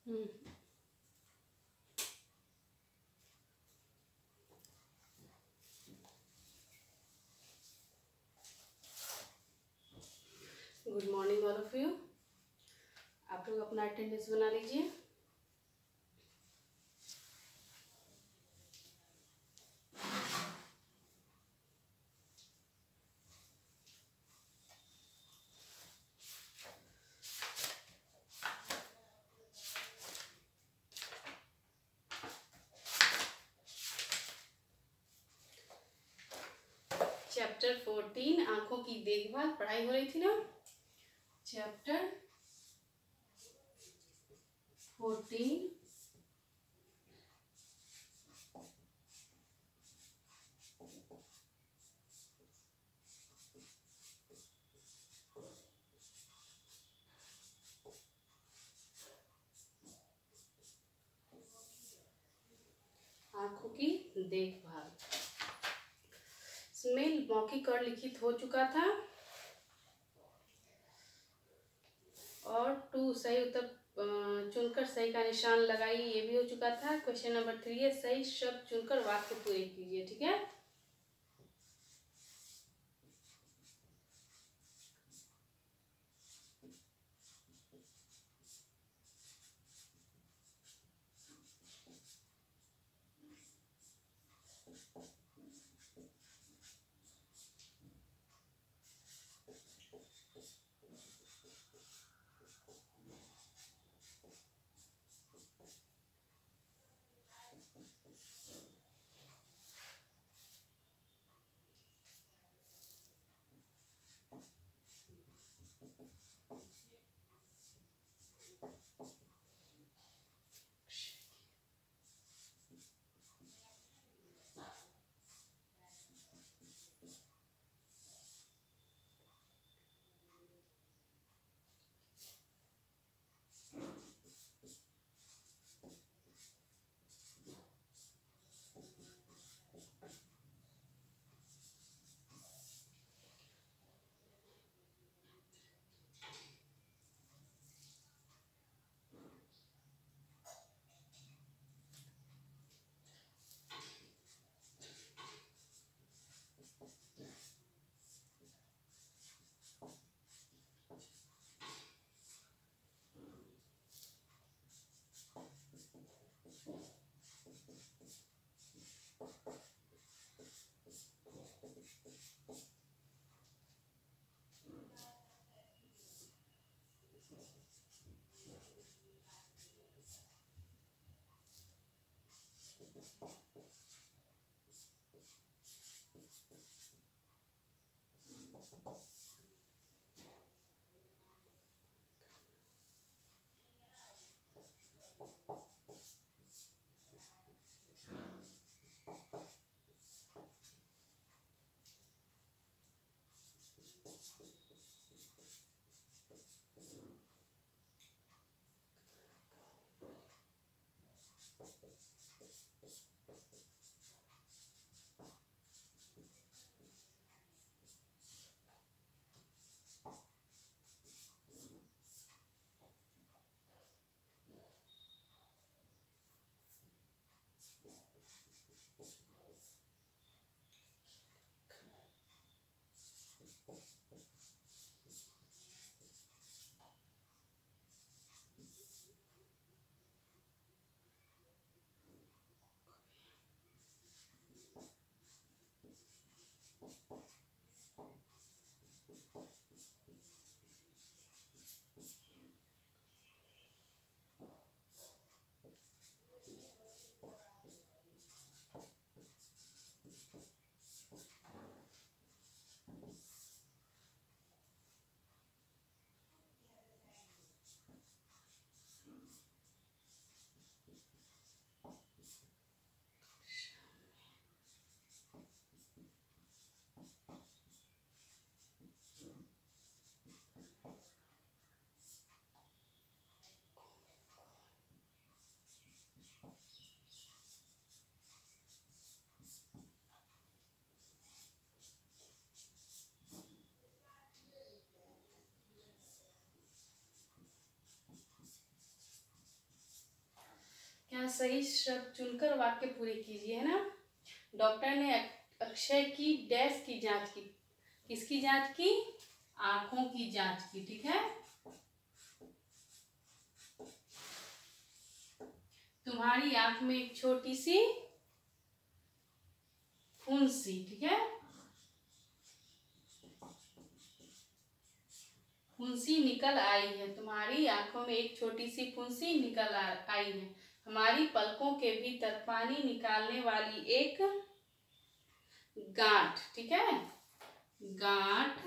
Good morning all of you. आप लोग अपना अटेंडेंस बना लीजिए। चैप्टर 14 आंखों की देखभाल पढ़ाई हो रही थी ना। चैप्टर 14 आंखों की देखभाल। इसमें मौखिक और लिखित हो चुका था और 2 सही उत्तर चुनकर सही का निशान लगाइए, ये भी हो चुका था। क्वेश्चन नंबर 3 है सही शब्द चुनकर वाक्य पूरे कीजिए। ठीक है, सही शब्द चुनकर वाक्य पूरे कीजिए, है ना। डॉक्टर ने अक्षय की डैश की जांच की। किसकी जांच की? आंखों की जांच की। ठीक है। तुम्हारी आंख में एक छोटी सी फुंसी, ठीक है, फुंसी निकल आई है। तुम्हारी आंखों में एक छोटी सी फुंसी निकल आई है। हमारी पलकों के भीतर पानी निकालने वाली एक गांठ, ठीक है, गांठ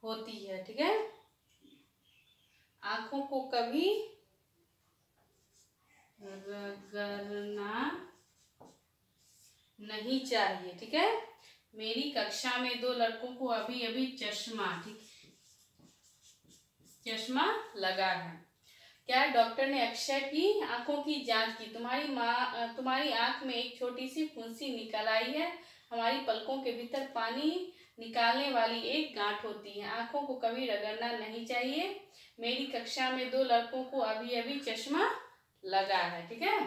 होती है। ठीक है। आंखों को कभी रगड़ना नहीं चाहिए। ठीक है। मेरी कक्षा में 2 लड़कों को अभी अभी चश्मा लगा है। क्या डॉक्टर ने अक्षय की आंखों की जांच की। तुम्हारी आंख में एक छोटी सी फुंसी निकल आई है। हमारी पलकों के भीतर पानी निकालने वाली एक गांठ होती है। आंखों को कभी रगड़ना नहीं चाहिए। मेरी कक्षा में 2 लड़कों को अभी अभी चश्मा लगा है। ठीक है।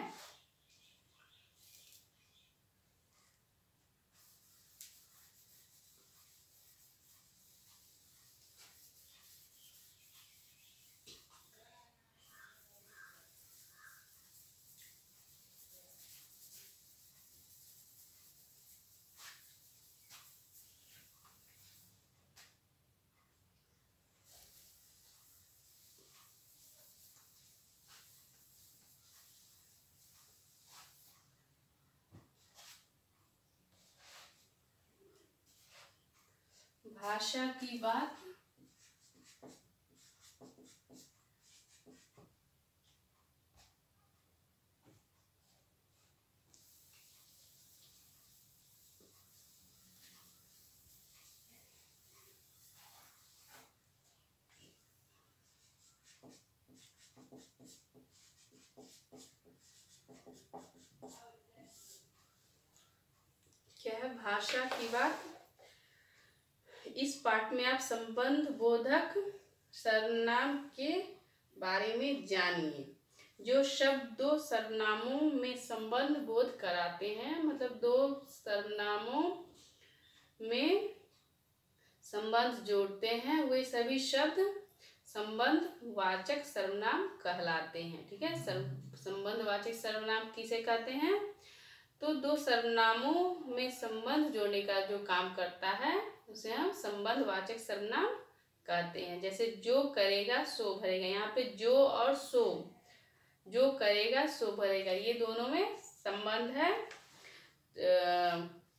भाषा की बात। क्या है? भाषा की बात। इस पाठ में आप संबंध बोधक सर्वनाम के बारे में जानिए। जो शब्द 2 सर्वनामों में संबंध बोध कराते हैं, मतलब 2 सर्वनामों में संबंध जोड़ते हैं, वे सभी शब्द संबंध वाचक सर्वनाम कहलाते हैं। ठीक है। संबंध वाचक सर्वनाम किसे कहते हैं? तो 2 सर्वनामों में संबंध जोड़ने का जो काम करता है उसे हम संबंध वाचक सर्वनाम कहते हैं। जैसे जो करेगा सो भरेगा। यहाँ पे जो और सो, जो करेगा सो भरेगा, ये दोनों में संबंध है।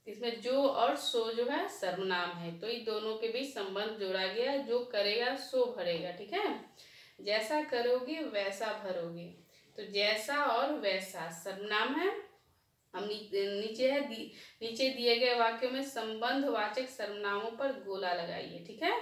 इसमें जो और सो जो है सर्वनाम है, तो इन दोनों के बीच संबंध जोड़ा गया। जो करेगा सो भरेगा। ठीक है। जैसा करोगे वैसा भरोगे, तो जैसा और वैसा सर्वनाम है। हम नीचे दिए गए वाक्यों में संबंध वाचक सर्वनामों पर गोला लगाइए। ठीक है।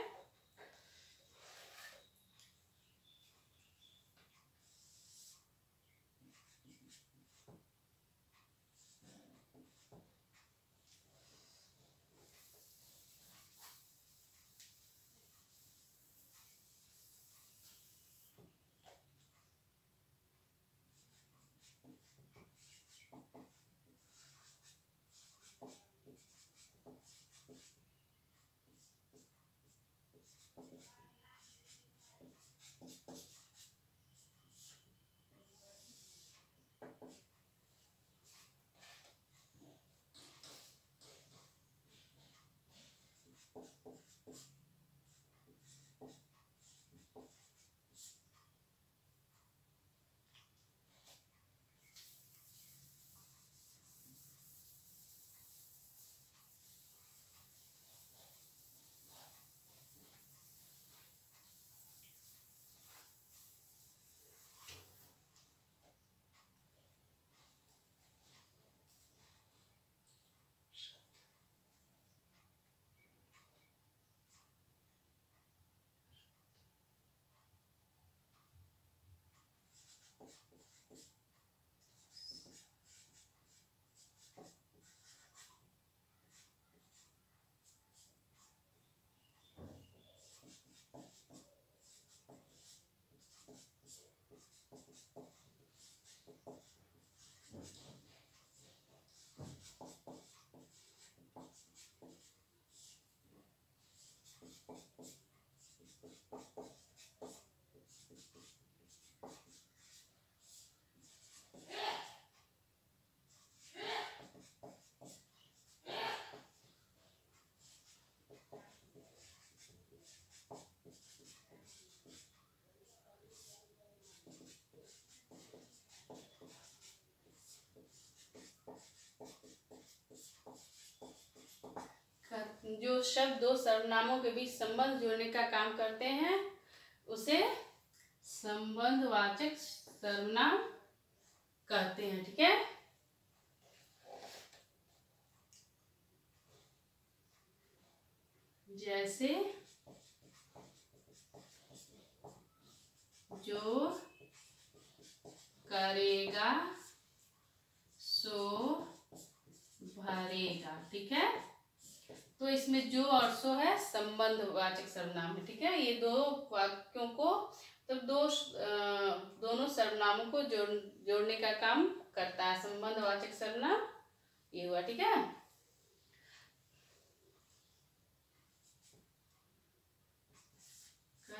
जो शब्द दो सर्वनामों के बीच संबंध जोड़ने का काम करते हैं उसे संबंधवाचक सर्वनाम कहते हैं। ठीक है, जैसे जो करेगा सो भरेगा। ठीक है, तो इसमें जो और सो है संबंधवाचक सर्वनाम है। ठीक है, ये दो वाक्यों को तो दोनों सर्वनामों को जोड़ने का काम करता है संबंधवाचक सर्वनाम, ये हुआ। ठीक है,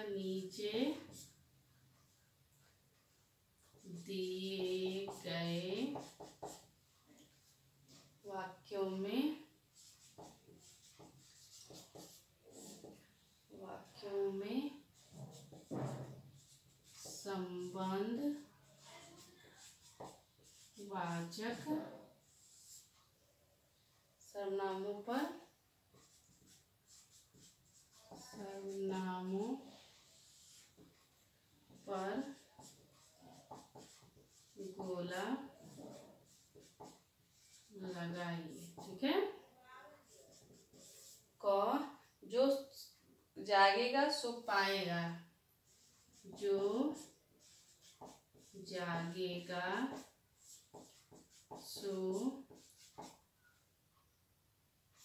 नीचे दिए गए वाक्यों में संबंधवाचक सर्वनामों पर गोला लगाइए। ठीक है, जो जागेगा सो पाएगा, जो जागेगा सो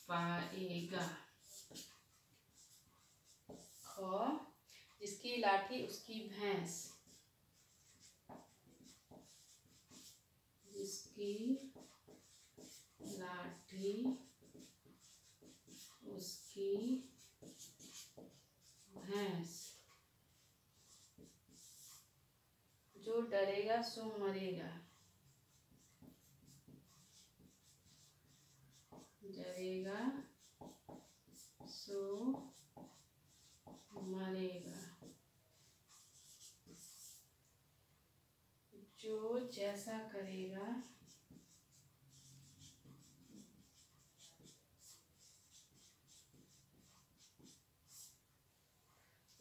पाएगा। जिसकी लाठी उसकी भैंस, जिसकी लाठी उसकी भैंस, जो डरेगा सो मरेगा, डरेगा सो मरेगा। जो जैसा करेगा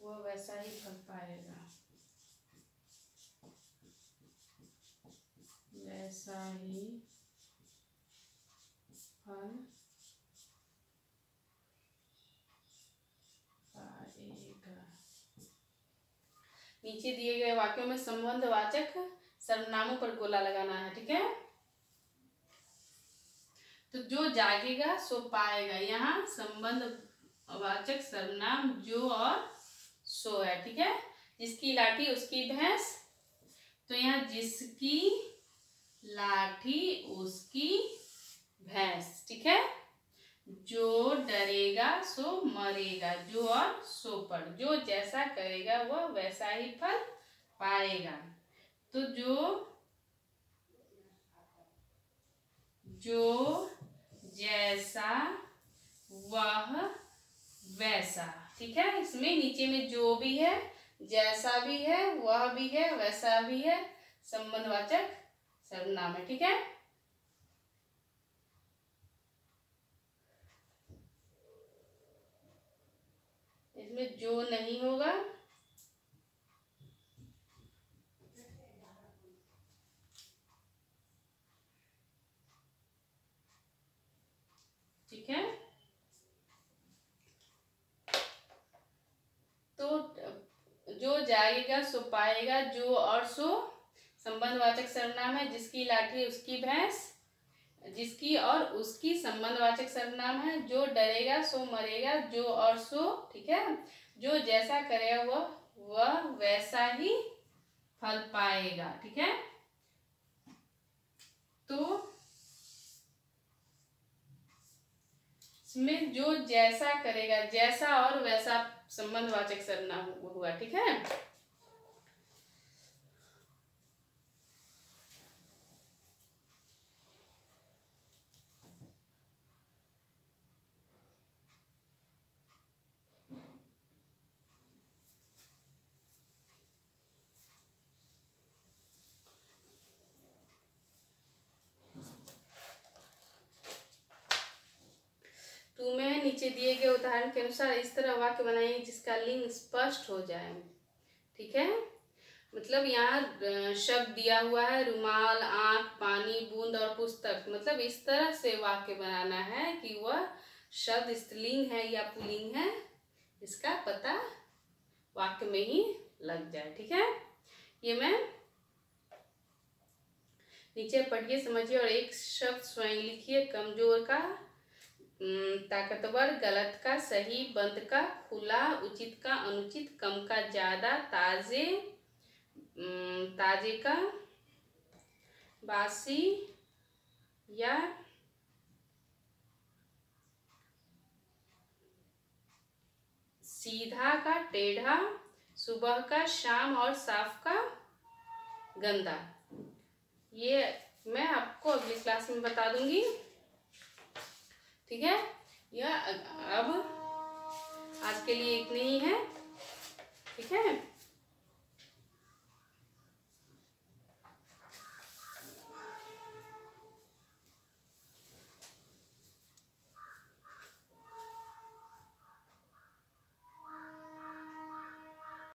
वह वैसा ही फल पाएगा, वैसा ही फल पाएगा। नीचे दिए गए वाक्यों में संबंधवाचक सर्वनामों पर गोला लगाना है। ठीक है, तो जो जागेगा सो पाएगा, यहाँ संबंधवाचक सर्वनाम जो और सो है। ठीक है, जिसकी लाठी उसकी भैंस, तो यहाँ जिसकी लाठी उसकी भैंस। ठीक है, जो डरेगा सो मरेगा, जो और सो पर, जो जैसा करेगा वह वैसा ही फल पाएगा। तो जो जैसा वह वैसा। ठीक है, इसमें नीचे में जो भी है, जैसा भी है, वह भी है, वैसा भी है, संबंधवाचक सर्वनाम है। ठीक है, इसमें जो नहीं होगा। ठीक है, तो जो जाएगा सो पाएगा, जो और सो संबंधवाचक सर्वनाम है, जिसकी लाठी उसकी भैंस, जिसकी और उसकी संबंधवाचक सर्वनाम है, जो डरेगा सो मरेगा, जो और सो। ठीक है, जो जैसा करेगा वह वैसा ही फल पाएगा। ठीक है, तो इसमें जो जैसा करेगा, जैसा और वैसा संबंधवाचक सर्वनाम हुआ। ठीक है, नीचे दिए गए उदाहरण के अनुसार इस तरह वाक्य बनाइए जिसका लिंग स्पष्ट हो जाए। ठीक है, मतलब यहाँ शब्द दिया हुआ है रुमाल, आंख, पानी, बूंद और पुस्तक। मतलब इस तरह से वाक्य बनाना है कि वह शब्द स्त्रीलिंग है या पुल्लिंग है, इसका पता वाक्य में ही लग जाए। ठीक है, ये मैं नीचे पढ़िए, समझिए और एक शब्द स्वयं लिखिए। कमजोर का ताकतवर, गलत का सही, बंद का खुला, उचित का अनुचित, कम का ज्यादा, ताजे का बासी या सीधा का टेढ़ा, सुबह का शाम और साफ का गंदा। ये मैं आपको अगली क्लास में बता दूंगी। ठीक है, यह अब आज के लिए इतनी ही है। ठीक है।